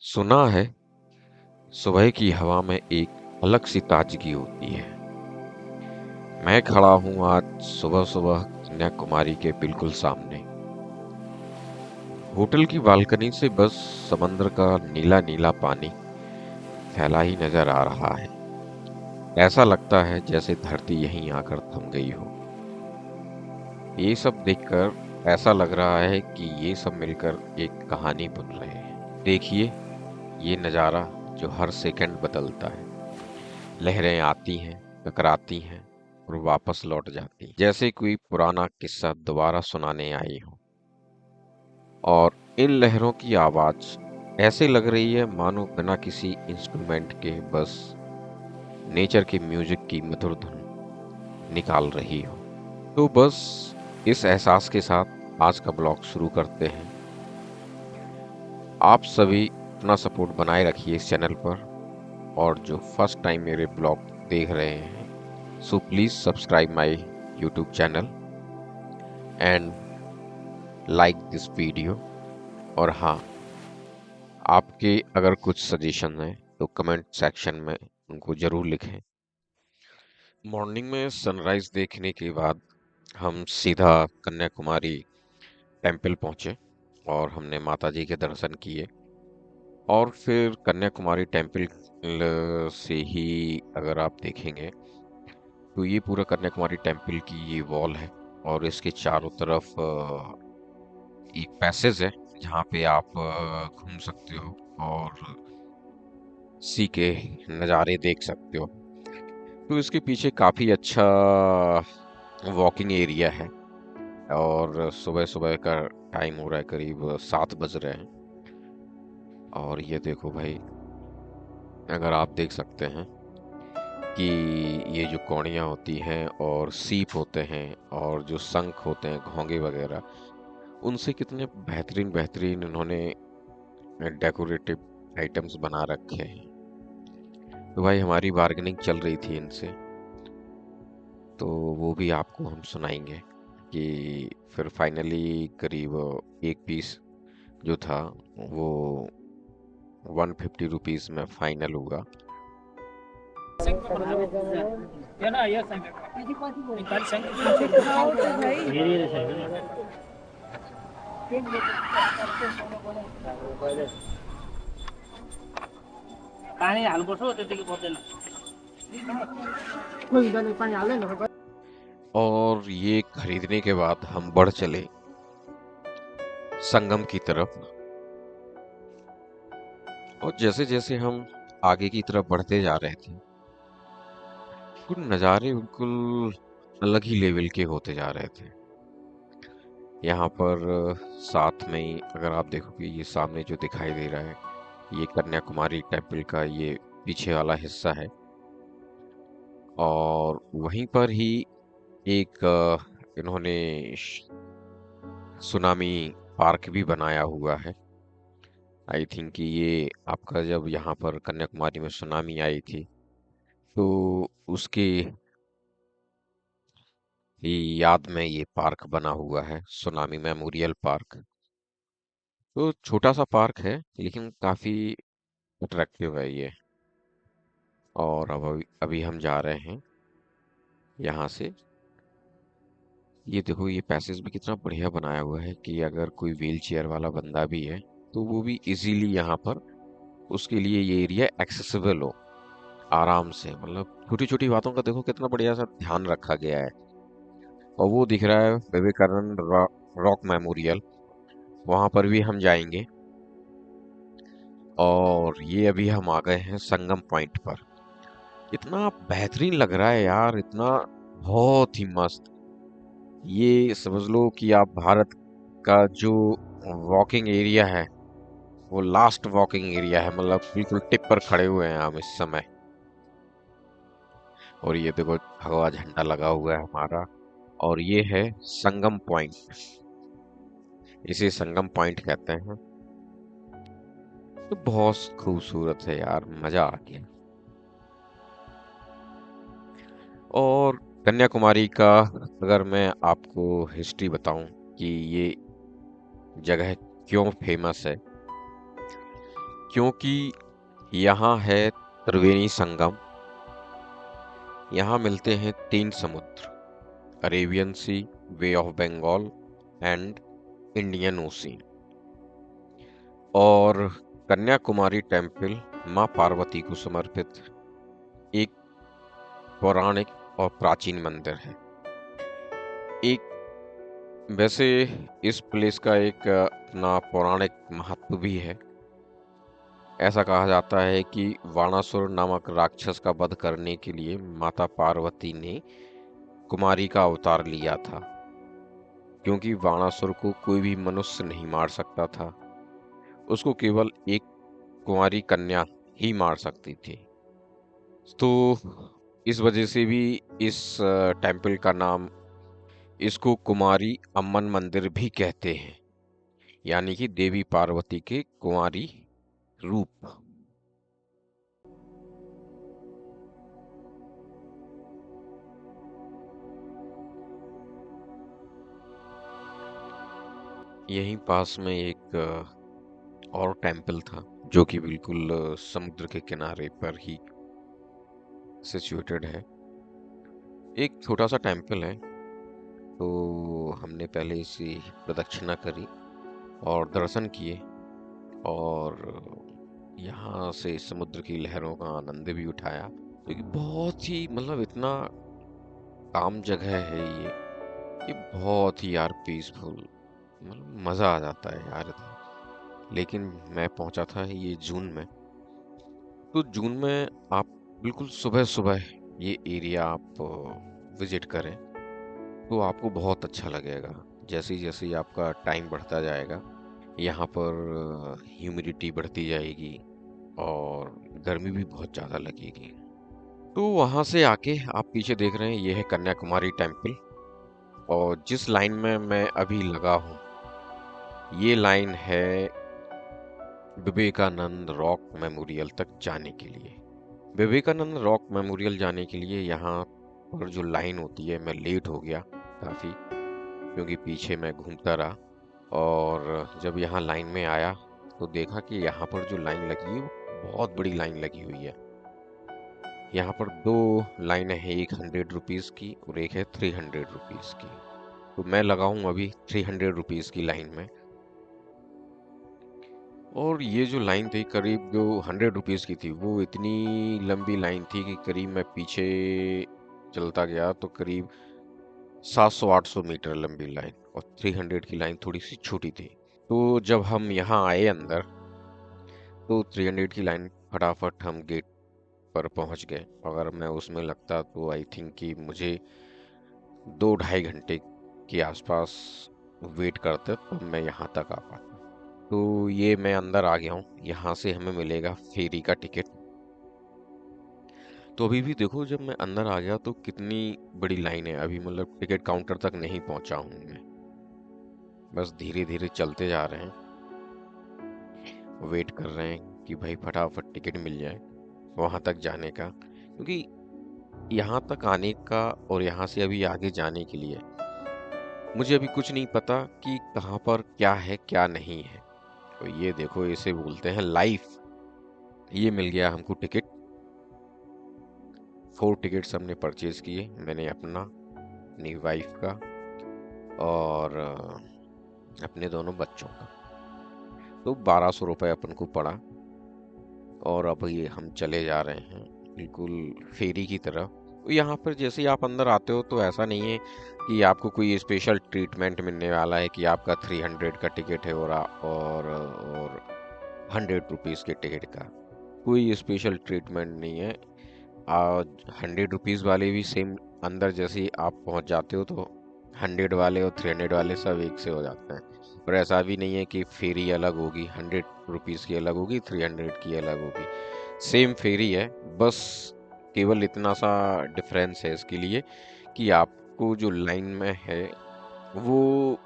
सुना है सुबह की हवा में एक अलग सी ताजगी होती है। मैं खड़ा हूँ आज सुबह सुबह कन्याकुमारी के बिल्कुल सामने। होटल की बालकनी से बस समंदर का नीला नीला पानी फैला ही नजर आ रहा है। ऐसा लगता है जैसे धरती यहीं आकर थम गई हो। ये सब देखकर ऐसा लग रहा है कि ये सब मिलकर एक कहानी बुन रहे हैं। देखिए, ये नज़ारा जो हर सेकंड बदलता है। लहरें आती हैं, टकराती हैं और वापस लौट जाती हैं, जैसे कोई पुराना किस्सा दोबारा सुनाने आई हो। और इन लहरों की आवाज ऐसे लग रही है मानो बिना किसी इंस्ट्रूमेंट के बस नेचर की म्यूजिक की मधुर धुन निकाल रही हो। तो बस इस एहसास के साथ आज का ब्लॉग शुरू करते हैं। आप सभी अपना सपोर्ट बनाए रखिए इस चैनल पर, और जो फर्स्ट टाइम मेरे ब्लॉग देख रहे हैं, so please subscribe my YouTube channel and like this video. और हाँ, आपके अगर कुछ सजेशन हैं तो कमेंट सेक्शन में उनको ज़रूर लिखें। मॉर्निंग में सनराइज देखने के बाद हम सीधा कन्याकुमारी टेम्पल पहुँचे और हमने माता जी के दर्शन किए। और फिर कन्याकुमारी टेम्पल से ही अगर आप देखेंगे तो ये पूरा कन्याकुमारी टेम्पल की ये वॉल है, और इसके चारों तरफ एक पैसेज है जहाँ पे आप घूम सकते हो और सी के नज़ारे देख सकते हो। तो इसके पीछे काफ़ी अच्छा वॉकिंग एरिया है। और सुबह सुबह का टाइम हो रहा है, करीब 7 बज रहे हैं। और ये देखो भाई, अगर आप देख सकते हैं कि ये जो कौड़ियाँ होती हैं और सीप होते हैं और जो शंख होते हैं, घोंगे वगैरह, उनसे कितने बेहतरीन बेहतरीन इन्होंने डेकोरेटिव आइटम्स बना रखे हैं। तो भाई हमारी बार्गेनिंग चल रही थी इनसे, तो वो भी आपको हम सुनाएंगे कि फिर फाइनली करीब एक पीस जो था वो 150 रुपीज़ में फाइनल हुआ। पानी हाल्नुपर्छ त्यतिकै पर्दैन। और ये खरीदने के बाद हम बढ़ चले संगम की तरफ। और जैसे जैसे हम आगे की तरफ बढ़ते जा रहे थे, कुछ नज़ारे बिल्कुल अलग ही लेवल के होते जा रहे थे। यहाँ पर साथ में ही अगर आप देखोगे, ये सामने जो दिखाई दे रहा है, ये कन्याकुमारी टेम्पल का ये पीछे वाला हिस्सा है। और वहीं पर ही एक इन्होंने सुनामी पार्क भी बनाया हुआ है। आई थिंक कि ये आपका जब यहाँ पर कन्याकुमारी में सुनामी आई थी, तो उसके ही याद में ये पार्क बना हुआ है, सुनामी मेमोरियल पार्क। तो छोटा सा पार्क है लेकिन काफी अट्रैक्टिव है ये। और अब अभी हम जा रहे हैं यहाँ से। ये देखो, ये पैसेज भी कितना बढ़िया बनाया हुआ है कि अगर कोई व्हील चेयर वाला बंदा भी है तो वो भी इजीली यहाँ पर उसके लिए ये एरिया एक्सेसिबल हो, आराम से। मतलब छोटी छोटी बातों का देखो कितना बढ़िया सा ध्यान रखा गया है। और वो दिख रहा है विवेकानंद रॉक मेमोरियल, वहां पर भी हम जाएंगे। और ये अभी हम आ गए हैं संगम पॉइंट पर। इतना बेहतरीन लग रहा है यार, इतना बहुत ही मस्त। ये समझ लो कि आप भारत का जो वॉकिंग एरिया है, वो लास्ट वॉकिंग एरिया है। मतलब बिल्कुल टिप पर खड़े हुए हैं हम इस समय। और ये देखो, भगवा झंडा लगा हुआ है हमारा। और ये है संगम पॉइंट, इसे संगम पॉइंट कहते हैं। तो बहुत खूबसूरत है यार, मजा आ गया। और कन्याकुमारी का अगर मैं आपको हिस्ट्री बताऊं कि ये जगह क्यों फेमस है, क्योंकि यहाँ है त्रिवेणी संगम। यहाँ मिलते हैं तीन समुद्र, Arabian Sea, bay of Bengal and Indian Ocean. और कन्याकुमारी टेम्पल माँ पार्वती को समर्पित एक पौराणिक और प्राचीन मंदिर है। एक वैसे इस प्लेस का एक अपना पौराणिक महत्व भी है। ऐसा कहा जाता है कि वाणासुर नामक राक्षस का वध करने के लिए माता पार्वती ने कुमारी का अवतार लिया था, क्योंकि वाणासुर को कोई भी मनुष्य नहीं मार सकता था, उसको केवल एक कुंवारी कन्या ही मार सकती थी। तो इस वजह से भी इस टेम्पल का नाम, इसको कुमारी अम्मन मंदिर भी कहते हैं, यानी कि देवी पार्वती के कुंवारी रूप। यहीं पास में एक और टेम्पल था जो कि बिल्कुल समुद्र के किनारे पर ही सिचुएटेड है। एक छोटा सा टेम्पल है। तो हमने पहले इसी प्रदक्षिणा करी और दर्शन किए, और यहाँ से समुद्र की लहरों का आनंद भी उठाया, क्योंकि बहुत ही मतलब इतना काम जगह है ये बहुत ही यार पीसफुल, मतलब मज़ा आ जाता है यार इधर। लेकिन मैं पहुंचा था ये जून में, तो जून में आप बिल्कुल सुबह सुबह ये एरिया आप विजिट करें तो आपको बहुत अच्छा लगेगा। जैसे जैसे आपका टाइम बढ़ता जाएगा, यहाँ पर ह्यूमिडिटी बढ़ती जाएगी और गर्मी भी बहुत ज़्यादा लगेगी। तो वहाँ से आके आप पीछे देख रहे हैं, ये है कन्याकुमारी टेम्पल। और जिस लाइन में मैं अभी लगा हूँ, ये लाइन है विवेकानंद रॉक मेमोरियल तक जाने के लिए। विवेकानंद रॉक मेमोरियल जाने के लिए यहाँ पर जो लाइन होती है, मैं लेट हो गया काफ़ी, क्योंकि पीछे मैं घूमता रहा। और जब यहाँ लाइन में आया तो देखा कि यहाँ पर जो लाइन लगी है वो बहुत बड़ी लाइन लगी हुई है। यहाँ पर दो लाइनें हैं, एक 100 रुपीज़ की और एक है 300 रुपीज़ की। तो मैं लगा हूँ अभी 300 रुपीज़ की लाइन में। और ये जो लाइन थी करीब जो 100 रुपीज़ की थी, वो इतनी लंबी लाइन थी कि करीब मैं पीछे चलता गया तो करीब 700-800 मीटर लंबी लाइन, और 300 की लाइन थोड़ी सी छोटी थी। तो जब हम यहाँ आए अंदर तो 300 की लाइन फटाफट हम गेट पर पहुँच गए। अगर मैं उसमें लगता तो आई थिंक कि मुझे 2-2.5 घंटे के आसपास वेट करते तो मैं यहाँ तक आ पाता। तो ये मैं अंदर आ गया हूँ, यहाँ से हमें मिलेगा फेरी का टिकट। तो अभी भी देखो, जब मैं अंदर आ गया तो कितनी बड़ी लाइन है। अभी मतलब टिकट काउंटर तक नहीं पहुंचा हूँ मैं, बस धीरे धीरे चलते जा रहे हैं, वेट कर रहे हैं कि भाई फटाफट टिकट मिल जाए वहां तक जाने का। क्योंकि यहाँ तक आने का और यहाँ से अभी आगे जाने के लिए मुझे अभी कुछ नहीं पता कि कहाँ पर क्या है क्या नहीं है। तो ये देखो, इसे बोलते हैं लाइफ। ये मिल गया हमको टिकट। 4 टिकट्स हमने परचेज किए, मैंने अपना, अपनी वाइफ का और अपने दोनों बच्चों का। तो 1200 रुपये अपन को पड़ा। और अब ये हम चले जा रहे हैं बिल्कुल फेरी की तरफ। तो यहाँ पर जैसे ही आप अंदर आते हो तो ऐसा नहीं है कि आपको कोई स्पेशल ट्रीटमेंट मिलने वाला है कि आपका 300 का टिकट है और 100 रुपीज़ के टिकट का कोई स्पेशल ट्रीटमेंट नहीं है। आज 100 रुपीज़ वाले भी सेम, अंदर जैसे ही आप पहुंच जाते हो तो 100 वाले और 300 वाले सब एक से हो जाते हैं। और ऐसा भी नहीं है कि फेरी अलग होगी, 100 रुपीज़ की अलग होगी, 300 की अलग होगी, सेम फेरी है। बस केवल इतना सा डिफरेंस है इसके लिए कि आपको जो लाइन में है वो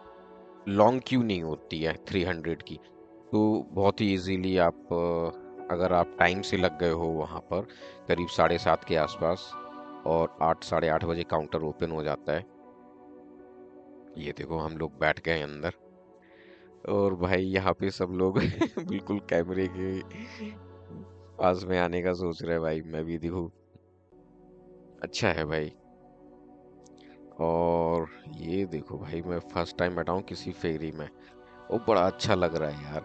लॉन्ग क्यू नहीं होती है 300 की। तो बहुत ही इजीली आप अगर आप टाइम से लग गए हो वहाँ पर करीब 7:30 के आसपास, और 8 साढ़े 8 बजे काउंटर ओपन हो जाता है। ये देखो हम लोग बैठ गए अंदर। और भाई यहाँ पे सब लोग बिल्कुल कैमरे के पास में आने का सोच रहे हैं, भाई मैं भी दिखूं। अच्छा है भाई। और ये देखो भाई, मैं फर्स्ट टाइम बैठा हूँ किसी फेरी में। वो बड़ा अच्छा लग रहा है यार।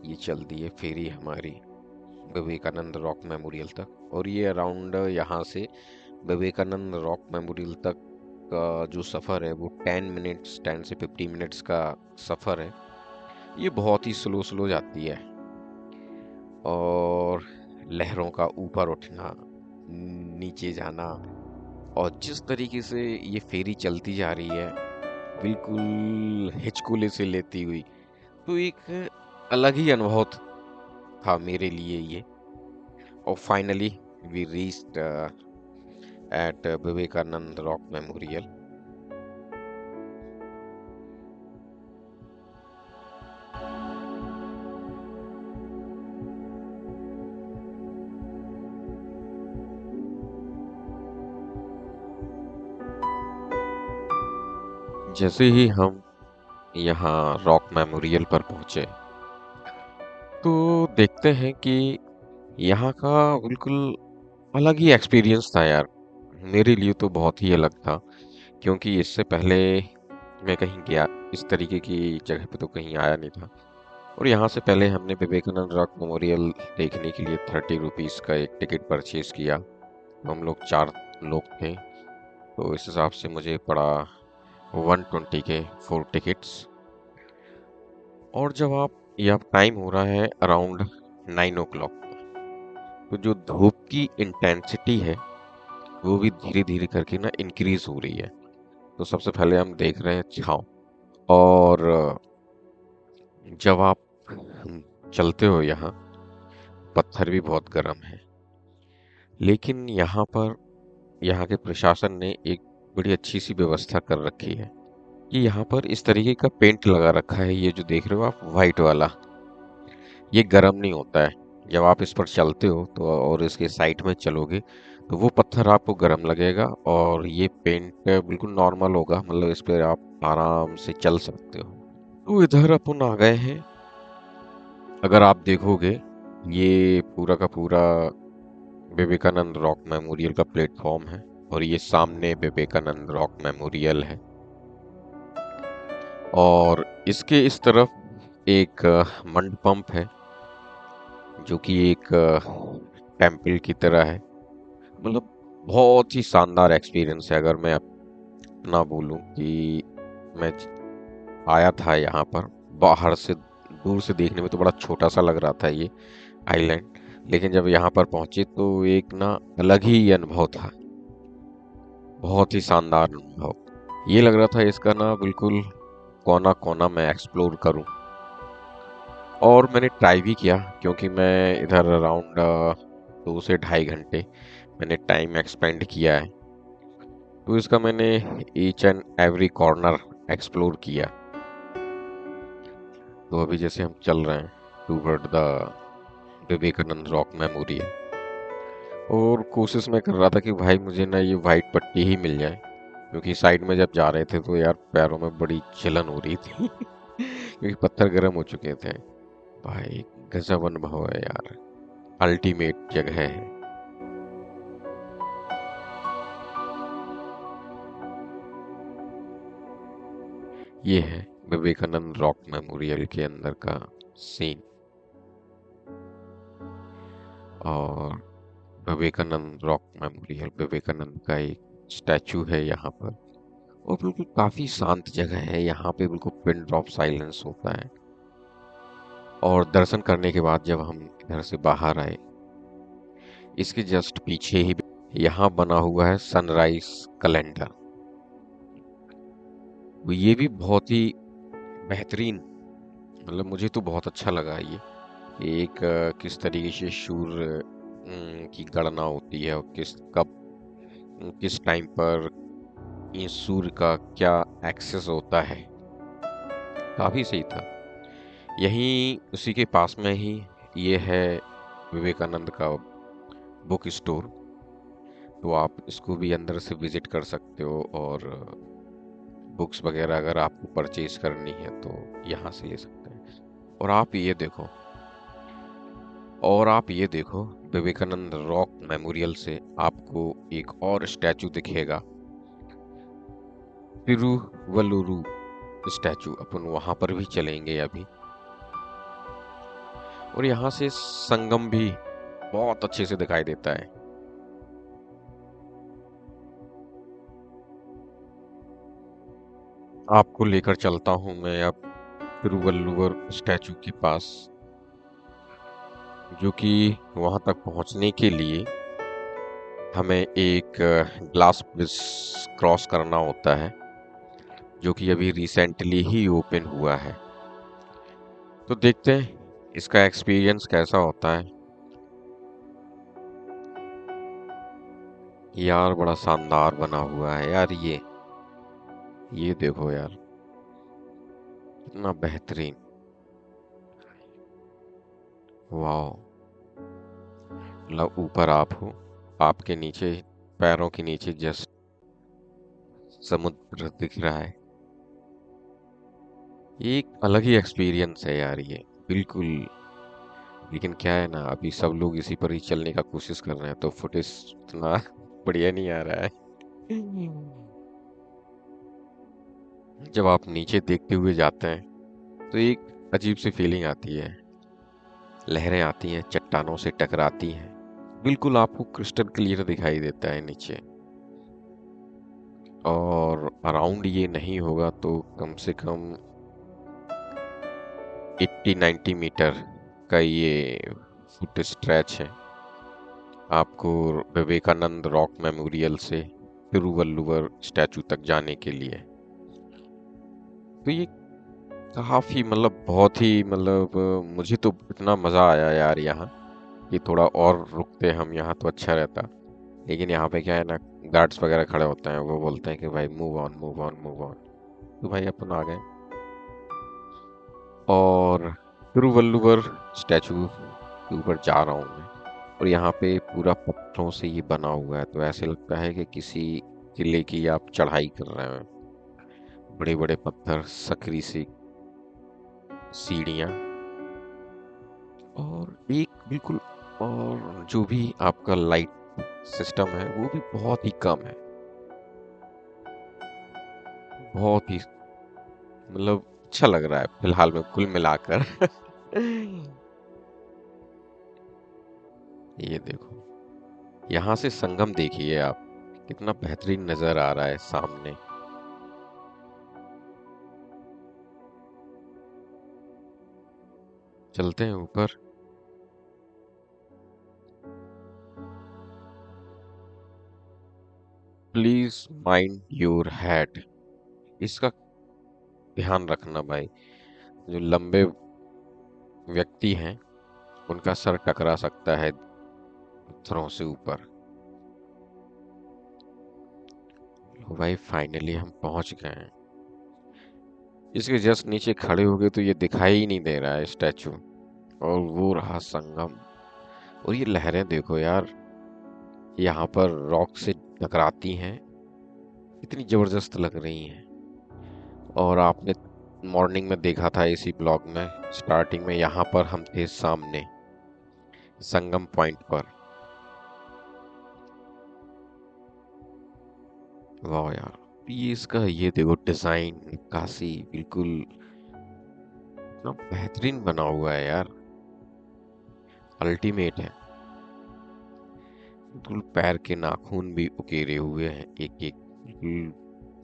ये चलती है फेरी हमारी विवेकानंद रॉक मेमोरियल तक, और ये अराउंड यहाँ से विवेकानंद रॉक मेमोरियल तक का जो सफ़र है वो 10 मिनट्स, 10 से 15 मिनट्स का सफ़र है। ये बहुत ही स्लो स्लो जाती है। और लहरों का ऊपर उठना, नीचे जाना, और जिस तरीके से ये फेरी चलती जा रही है बिल्कुल हिचकोले से लेती हुई, तो एक अलग ही अनुभव था मेरे लिए ये। और finally we reached at Vivekananda Rock Memorial. जैसे ही हम यहाँ रॉक मेमोरियल पर पहुंचे, तो देखते हैं कि यहाँ का बिल्कुल अलग ही एक्सपीरियंस था यार। मेरे लिए तो बहुत ही अलग था, क्योंकि इससे पहले मैं कहीं गया, इस तरीके की जगह पे तो कहीं आया नहीं था। और यहाँ से पहले हमने विवेकानंद रॉक मेमोरियल देखने के लिए 30 रुपीज़ का एक टिकट परचेज किया। हम लोग 4 लोग थे, तो इस हिसाब से मुझे पड़ा 120 के 4 टिकट्स। और जब आप, ये अब टाइम हो रहा है अराउंड 9 o'clock, तो जो धूप की इंटेंसिटी है वो भी धीरे धीरे करके ना इंक्रीज हो रही है। तो सबसे पहले हम देख रहे हैं छाँव। और जब आप चलते हो यहाँ, पत्थर भी बहुत गर्म है, लेकिन यहाँ पर यहाँ के प्रशासन ने एक बड़ी अच्छी सी व्यवस्था कर रखी है कि यहाँ पर इस तरीके का पेंट लगा रखा है, ये जो देख रहे हो आप वाइट वाला, ये गर्म नहीं होता है। जब आप इस पर चलते हो तो, और इसके साइड में चलोगे, तो वो पत्थर आपको गर्म लगेगा, और ये पेंट बिल्कुल नॉर्मल होगा, मतलब इस पर आप आराम से चल सकते हो। तो इधर अपन आ गए हैं। अगर आप देखोगे, ये पूरा का पूरा विवेकानंद रॉक मेमोरियल का प्लेटफॉर्म है, और ये सामने विवेकानंद रॉक मेमोरियल है। और इसके इस तरफ एक मंडपम है, जो कि एक टेम्पल की तरह है। मतलब बहुत ही शानदार एक्सपीरियंस है। अगर मैं अपना बोलूं कि मैं आया था यहाँ पर, बाहर से दूर से देखने में तो बड़ा छोटा सा लग रहा था ये आइलैंड, लेकिन जब यहाँ पर पहुंचे तो एक ना अलग ही अनुभव था। बहुत ही शानदार अनुभव। ये लग रहा था इसका ना बिल्कुल कोना कोना मैं एक्सप्लोर करूं। और मैंने ट्राई भी किया, क्योंकि मैं इधर अराउंड 2 से ढाई घंटे मैंने टाइम एक्सपेंड किया है। तो इसका मैंने each and every corner explore किया। तो अभी जैसे हम चल रहे हैं toward the Vivekananda Rock Memorial, और कोशिश मैं कर रहा था कि भाई मुझे ना ये वाइट पट्टी ही मिल जाए, क्योंकि साइड में जब जा रहे थे तो यार पैरों में बड़ी जलन हो रही थी क्योंकि पत्थर गर्म हो चुके थे। भाई गजब अनुभव है यार, अल्टीमेट जगह है। ये है विवेकानंद रॉक मेमोरियल के अंदर का सीन। और विवेकानंद रॉक मेमोरियल, विवेकानंद का एक स्टैचू है यहाँ पर। और बिल्कुल काफी शांत जगह है, यहाँ पे बिल्कुल पिन ड्रॉप साइलेंस होता है। और दर्शन करने के बाद जब हम इधर से बाहर आए, इसके जस्ट पीछे ही यहाँ बना हुआ है सनराइज कैलेंडर। ये भी बहुत ही बेहतरीन, मतलब मुझे तो बहुत अच्छा लगा ये, कि एक किस तरीके से सूर्य की गणना होती है, और किस कब किस टाइम पर इस सूर्य का क्या एक्सेस होता है। काफी सही था। यहीं उसी के पास में ही ये है विवेकानंद का बुक स्टोर। तो आप इसको भी अंदर से विजिट कर सकते हो, और बुक्स वगैरह अगर आपको परचेज करनी है तो यहाँ से ले सकते हैं। और आप ये देखो विवेकानंद रॉक मेमोरियल से आपको एक और स्टैचू दिखेगा, तिरुवल्लुरु स्टैचू। अपन वहां पर भी चलेंगे अभी। और यहाँ से संगम भी बहुत अच्छे से दिखाई देता है। आपको लेकर चलता हूं मैं अब तिरुवल्लुवर स्टैचू के पास, जो कि वहां तक पहुंचने के लिए हमें एक ग्लास ब्रिज क्रॉस करना होता है, जो कि अभी रिसेंटली ही ओपन हुआ है। तो देखते हैं इसका एक्सपीरियंस कैसा होता है। यार बड़ा शानदार बना हुआ है यार ये देखो यार, कितना बेहतरीन। वाह, मतलब ऊपर आप हो, आपके नीचे, पैरों के नीचे जस्ट समुद्र दिख रहा है। ये एक अलग ही एक्सपीरियंस है यार ये, बिल्कुल। लेकिन क्या है ना, अभी सब लोग इसी पर ही चलने का कोशिश कर रहे हैं, तो फुटेज इतना बढ़िया नहीं आ रहा है। जब आप नीचे देखते हुए जाते हैं तो एक अजीब सी फीलिंग आती है। लहरें आती हैं, चट्टानों से टकराती हैं, बिल्कुल आपको क्रिस्टल क्लियर दिखाई देता है नीचे। और अराउंड ये नहीं होगा तो कम से कम 80-90 मीटर का ये फुट स्ट्रेच है आपको विवेकानंद रॉक मेमोरियल से तिरुवल्लुवर स्टैचू तक जाने के लिए। तो ये काफी मतलब बहुत ही मतलब मुझे तो इतना मजा आया यार यहाँ, कि थोड़ा और रुकते हम यहाँ तो अच्छा रहता। लेकिन यहाँ पे क्या है ना, गार्ड्स वगैरह खड़े होते हैं, वो बोलते हैं कि भाई move on move on move on. तो भाई अपन आ गए और तिरुवल्लुवर स्टैचू के ऊपर जा रहा हूँ मैं। और यहाँ पे पूरा पत्थरों से ये बना हुआ है, तो ऐसे लगता है कि किसी किले की आप चढ़ाई कर रहे हैं। बड़े बड़े पत्थर, सकरी सी सीढ़ियाँ, और एक बिल्कुल, और जो भी आपका लाइट सिस्टम है वो भी बहुत ही कम है, बहुत ही मतलब अच्छा लग रहा है फिलहाल में कुल मिलाकर। ये देखो, यहाँ से संगम देखिए आप, कितना बेहतरीन नजर आ रहा है सामने। चलते हैं ऊपर। प्लीज माइंड योर हेड, इसका ध्यान रखना भाई। जो लंबे व्यक्ति हैं उनका सर टकरा सकता है पत्थरों से ऊपर। लो भाई, फाइनली हम पहुंच गए हैं। इसके जस्ट नीचे खड़े हो गए तो ये दिखाई ही नहीं दे रहा है स्टैचू, और वो रहा संगम। और ये लहरें देखो यार, यहाँ पर रॉक से टकराती हैं, इतनी जबरदस्त लग रही हैं। और आपने मॉर्निंग में देखा था इसी ब्लॉग में स्टार्टिंग में, यहाँ पर हम थे सामने संगम पॉइंट पर। वाह यार, ये इसका ये देखो डिजाइन, नक्काशी बिल्कुल इतना बेहतरीन बना हुआ है यार, अल्टीमेट है। बिल्कुल पैर के नाखून भी उकेरे हुए हैं एक एक, बिल्कुल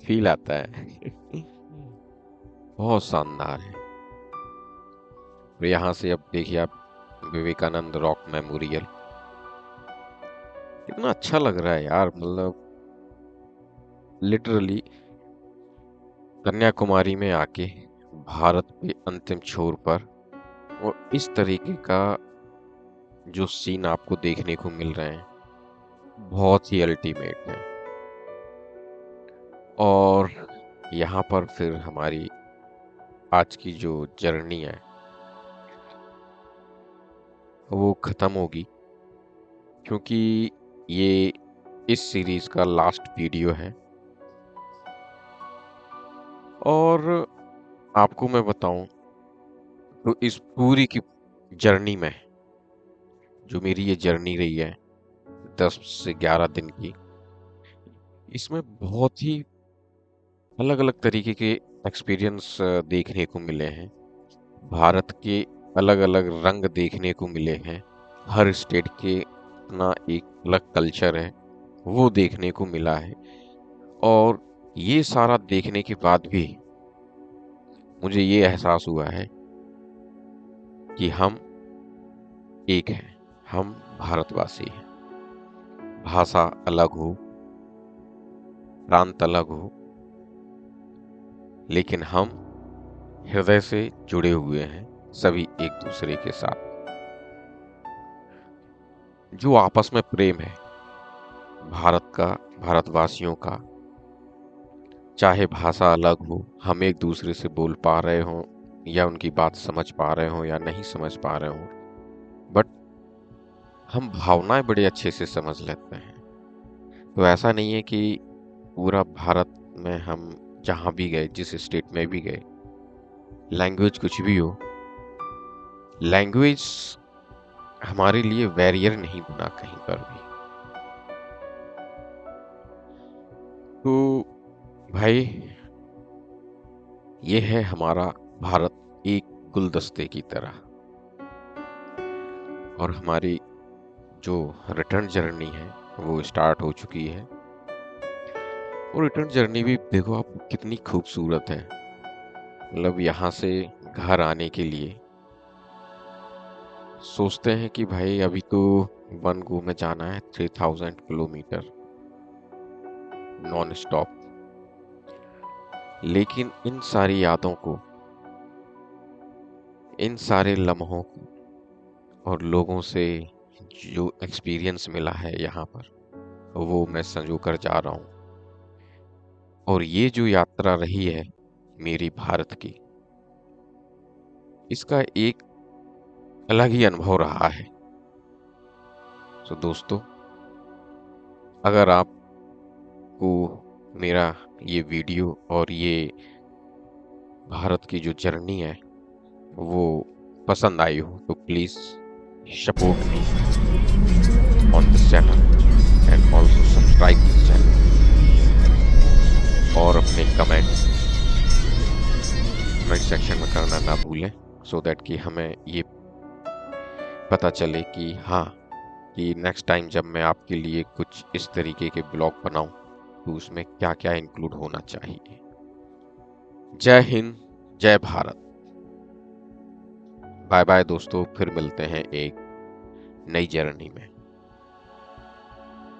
फील आता है। बहुत शानदार है। और यहाँ से अब देखिए आप विवेकानंद रॉक मेमोरियल, कितना अच्छा लग रहा है यार, मतलब लिटरली कन्याकुमारी में आके भारत के अंतिम छोर पर, और इस तरीके का जो सीन आपको देखने को मिल रहे हैं, बहुत ही अल्टीमेट है। और यहाँ पर फिर हमारी आज की जो जर्नी है वो खत्म होगी, क्योंकि ये इस सीरीज का लास्ट वीडियो है। और आपको मैं बताऊं तो इस पूरी की जर्नी में, जो मेरी ये जर्नी रही है 10 से 11 दिन की, इसमें बहुत ही अलग अलग तरीके के एक्सपीरियंस देखने को मिले हैं। भारत के अलग अलग रंग देखने को मिले हैं। हर स्टेट के अपना एक अलग कल्चर है, वो देखने को मिला है। और ये सारा देखने के बाद भी मुझे ये एहसास हुआ है कि हम एक हैं, हम भारतवासी हैं। भाषा अलग हो, प्रांत अलग हो, लेकिन हम हृदय से जुड़े हुए हैं सभी एक दूसरे के साथ। जो आपस में प्रेम है भारत का, भारतवासियों का, चाहे भाषा अलग हो, हम एक दूसरे से बोल पा रहे हों या उनकी बात समझ पा रहे हों या नहीं समझ पा रहे हों, बट हम भावनाएं बड़े अच्छे से समझ लेते हैं। तो ऐसा नहीं है कि पूरा भारत में हम जहाँ भी गए, जिस स्टेट में भी गए, लैंग्वेज कुछ भी हो, लैंग्वेज हमारे लिए बैरियर नहीं बना कहीं पर भी। तो भाई, ये है हमारा भारत एक गुलदस्ते की तरह। और हमारी जो रिटर्न जर्नी है वो स्टार्ट हो चुकी है। और रिटर्न जर्नी भी देखो आप कितनी खूबसूरत है। मतलब यहाँ से घर आने के लिए सोचते हैं कि भाई अभी तो वन गो में जाना है 3000 किलोमीटर नॉन स्टॉप। लेकिन इन सारी यादों को, इन सारे लम्हों को और लोगों से जो एक्सपीरियंस मिला है यहाँ पर, वो मैं संजो कर जा रहा हूँ। और ये जो यात्रा रही है मेरी भारत की, इसका एक अलग ही अनुभव रहा है। तो दोस्तों, अगर आपको मेरा ये वीडियो और ये भारत की जो जर्नी है वो पसंद आई हो, तो please support me on this channel and also subscribe this channel. और अपने कमेंट सेक्शन में करना ना भूलें, सो दैट कि हमें ये पता चले कि हाँ, कि नेक्स्ट टाइम जब मैं आपके लिए कुछ इस तरीके के ब्लॉग बनाऊं तो उसमें क्या क्या इंक्लूड होना चाहिए। जय हिंद, जय भारत। बाय बाय दोस्तों, फिर मिलते हैं एक नई जर्नी में।